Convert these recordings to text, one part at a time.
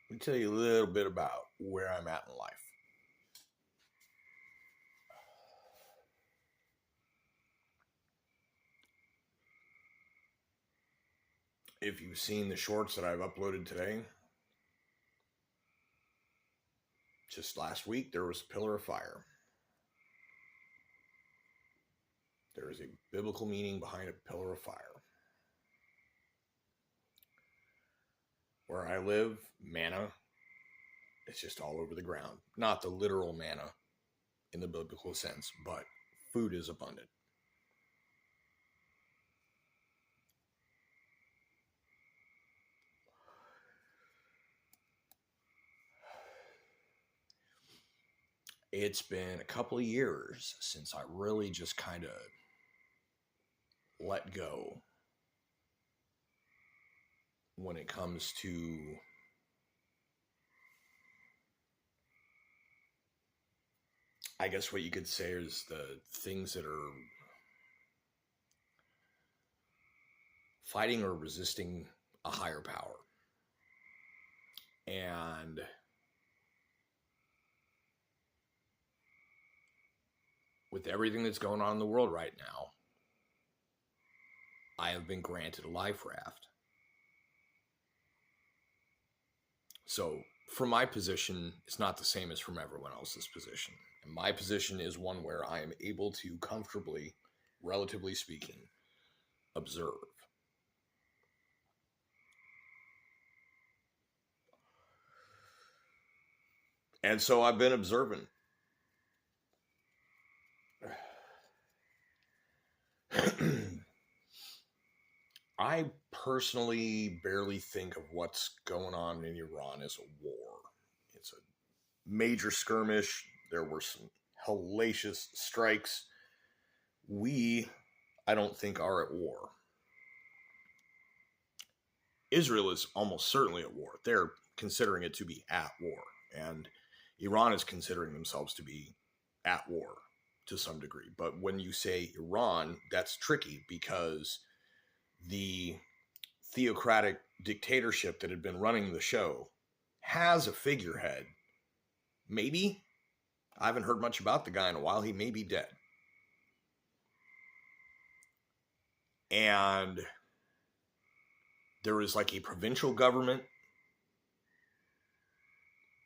Let me tell you a little bit about where I'm at in life. If you've seen the shorts that I've uploaded today, just last week there was a pillar of fire. There is a biblical meaning behind a pillar of fire. Where I live, manna, it's just all over the ground. Not the literal manna in the biblical sense, but food is abundant. It's been a couple of years since I really just kind of let go when it comes to I guess what you could say is the things that are fighting or resisting a higher power. And with everything that's going on in the world right now, I have been granted a life raft. So from my position, it's not the same as from everyone else's position. And my position is one where I am able to comfortably, relatively speaking, observe. And so I've been observing. I personally barely think of what's going on in Iran as a war. It's a major skirmish. There were some hellacious strikes. I don't think, are at war. Israel is almost certainly at war. They're considering it to be at war. And Iran is considering themselves to be at war to some degree. But when you say Iran, that's tricky because the theocratic dictatorship that had been running the show has a figurehead. Maybe. I haven't heard much about the guy in a while. He may be dead. And there is like a provincial government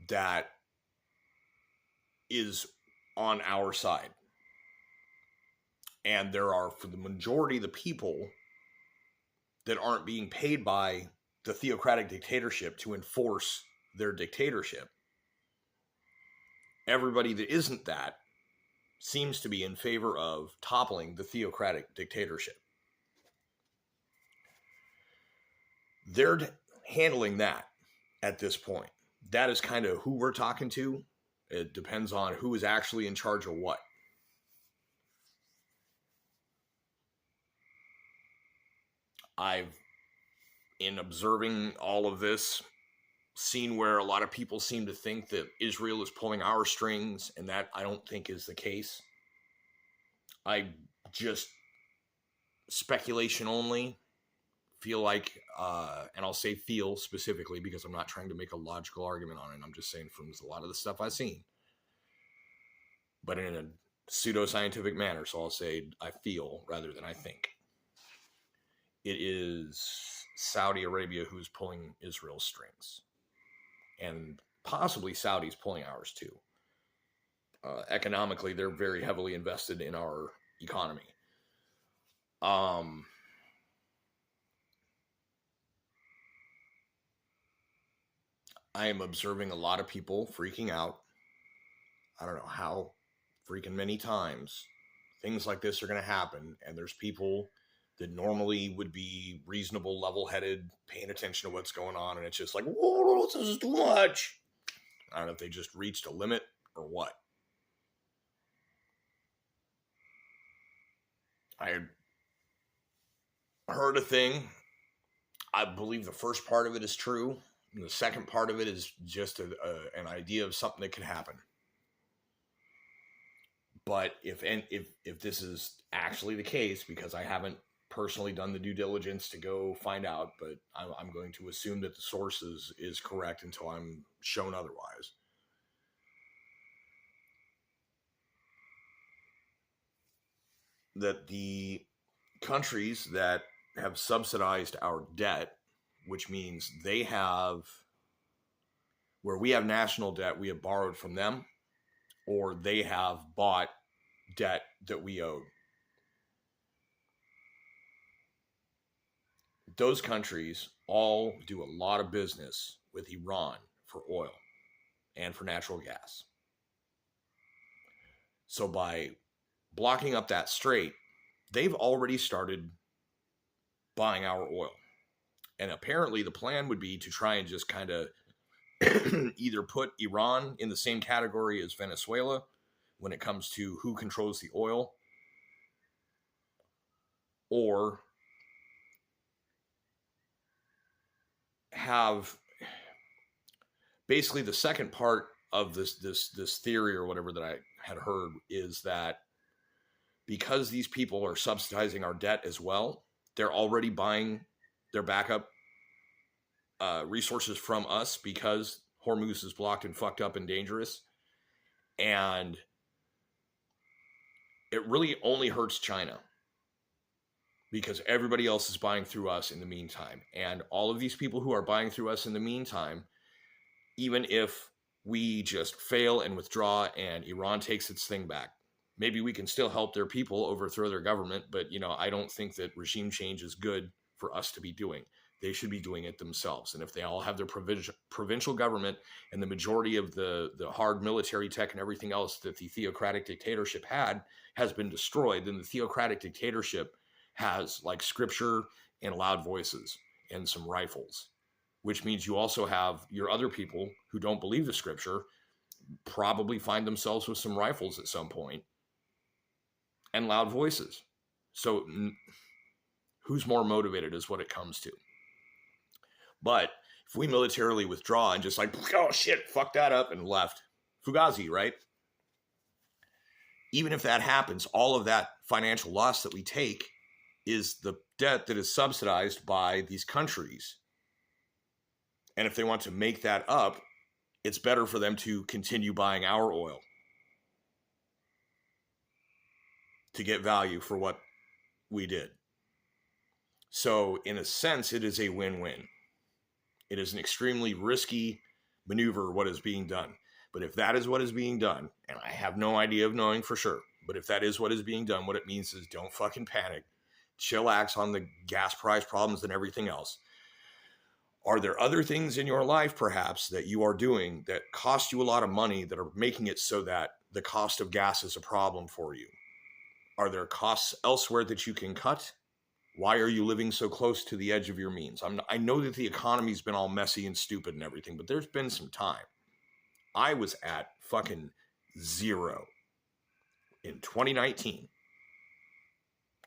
that is on our side. And there are, for the majority of the people that aren't being paid by the theocratic dictatorship to enforce their dictatorship. Everybody that isn't that seems to be in favor of toppling the theocratic dictatorship. They're handling that at this point. That is kind of who we're talking to. It depends on who is actually in charge of what. I've, in observing all of this, seen where a lot of people seem to think that Israel is pulling our strings, and that I don't think is the case. I just, speculation only, feel like, and I'll say feel specifically because I'm not trying to make a logical argument on it. I'm just saying from a lot of the stuff I've seen, but in a pseudoscientific manner. So I'll say I feel rather than I think. It is Saudi Arabia who's pulling Israel's strings. And possibly Saudi's pulling ours too. Economically, they're very heavily invested in our economy. I am observing a lot of people freaking out. I don't know how freaking many times things like this are going to happen. And there's people that normally would be reasonable, level-headed, paying attention to what's going on. And it's just like, whoa, this is too much. I don't know if they just reached a limit or what. I heard a thing. I believe the first part of it is true. And the second part of it is just an idea of something that could happen. But if this is actually the case, because I haven't personally done the due diligence to go find out, but I'm going to assume that the source is correct until I'm shown otherwise. That the countries that have subsidized our debt, which means they have, where we have national debt, we have borrowed from them, or they have bought debt that we owed. Those countries all do a lot of business with Iran for oil and for natural gas. So by blocking up that strait, they've already started buying our oil. And apparently the plan would be to try and just kind of either put Iran in the same category as Venezuela when it comes to who controls the oil, or have basically the second part of this theory or whatever that I had heard is that because these people are subsidizing our debt as well, they're already buying their backup resources from us because Hormuz is blocked and fucked up and dangerous. And it really only hurts China because everybody else is buying through us in the meantime. And all of these people who are buying through us in the meantime, even if we just fail and withdraw and Iran takes its thing back, maybe we can still help their people overthrow their government. But, I don't think that regime change is good for us to be doing. They should be doing it themselves. And if they all have their provincial government and the majority of the hard military tech and everything else that the theocratic dictatorship has been destroyed, then the theocratic dictatorship has like scripture and loud voices and some rifles, which means you also have your other people who don't believe the scripture probably find themselves with some rifles at some point and loud voices. So who's more motivated is what it comes to. But if we militarily withdraw and just like, oh shit, fuck that up and left, Fugazi, right? Even if that happens, all of that financial loss that we take is the debt that is subsidized by these countries. And if they want to make that up, it's better for them to continue buying our oil to get value for what we did. So in a sense, it is a win-win. It is an extremely risky maneuver, what is being done. But if that is what is being done, and I have no idea of knowing for sure, but if that is what is being done, what it means is don't fucking panic. Chillax on the gas price problems and everything else. Are there other things in your life, perhaps, that you are doing that cost you a lot of money that are making it so that the cost of gas is a problem for you? Are there costs elsewhere that you can cut? Why are you living so close to the edge of your means? I know that the economy's been all messy and stupid and everything, but there's been some time. I was at fucking zero in 2019.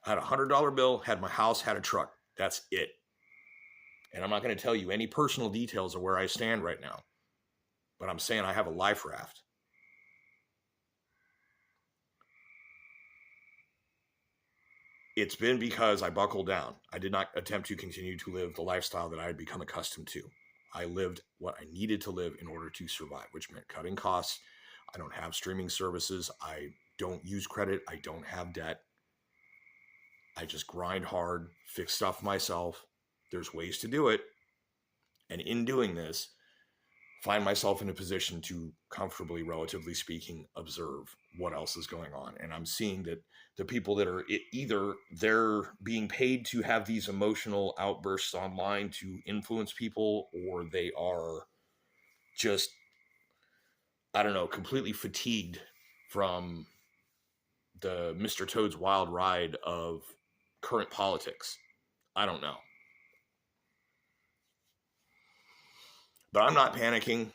I had a $100 bill, had my house, had a truck. That's it. And I'm not going to tell you any personal details of where I stand right now, but I'm saying I have a life raft. It's been because I buckled down. I did not attempt to continue to live the lifestyle that I had become accustomed to. I lived what I needed to live in order to survive, which meant cutting costs. I don't have streaming services. I don't use credit. I don't have debt. I just grind hard, fix stuff myself. There's ways to do it. And in doing this, find myself in a position to comfortably, relatively speaking, observe what else is going on. And I'm seeing that the people that are either they're being paid to have these emotional outbursts online to influence people, or they are just, I don't know, completely fatigued from the Mr. Toad's wild ride of current politics. I don't know. But I'm not panicking.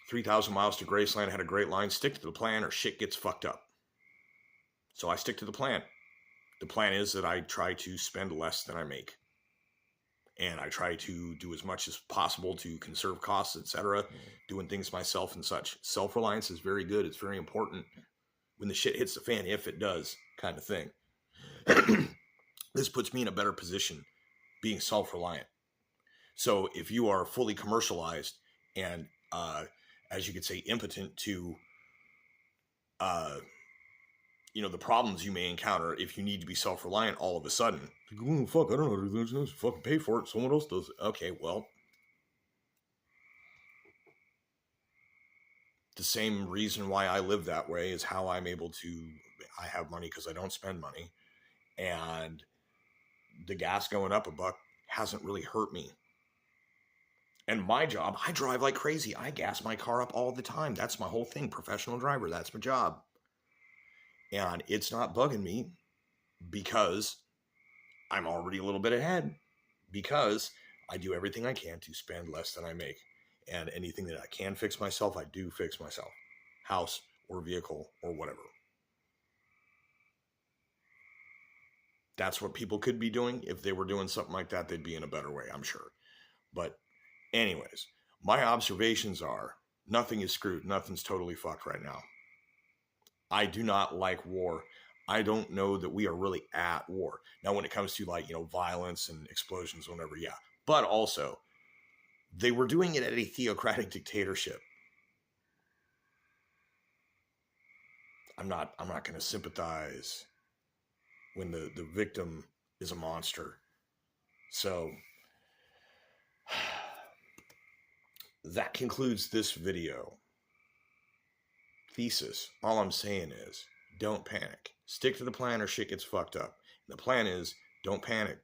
3,000 miles to Graceland had a great line. Stick to the plan or shit gets fucked up. So I stick to the plan. The plan is that I try to spend less than I make. And I try to do as much as possible to conserve costs, etc. Doing things myself and such. Self-reliance is very good. It's very important when the shit hits the fan, if it does kind of thing. This puts me in a better position being self-reliant. So if you are fully commercialized and, as you could say, impotent to, the problems you may encounter if you need to be self-reliant all of a sudden, oh, fuck, I don't know how to do this. Fucking pay for it. Someone else does it. Okay, well, the same reason why I live that way is how I'm able to, I have money because I don't spend money. And the gas going up $1 hasn't really hurt me. And my job, I drive like crazy. I gas my car up all the time. That's my whole thing. Professional driver. That's my job. And it's not bugging me because I'm already a little bit ahead, because I do everything I can to spend less than I make. And anything that I can fix myself, I do fix myself. House or vehicle or whatever. That's what people could be doing. If they were doing something like that, they'd be in a better way, I'm sure. But anyways, my observations are nothing is screwed. Nothing's totally fucked right now. I do not like war. I don't know that we are really at war. Now, when it comes to violence and explosions, whatever, yeah. But also, they were doing it at a theocratic dictatorship. I'm not going to sympathize when the victim is a monster. So that concludes this video. Thesis. All I'm saying is, don't panic. Stick to the plan or shit gets fucked up. And the plan is, don't panic.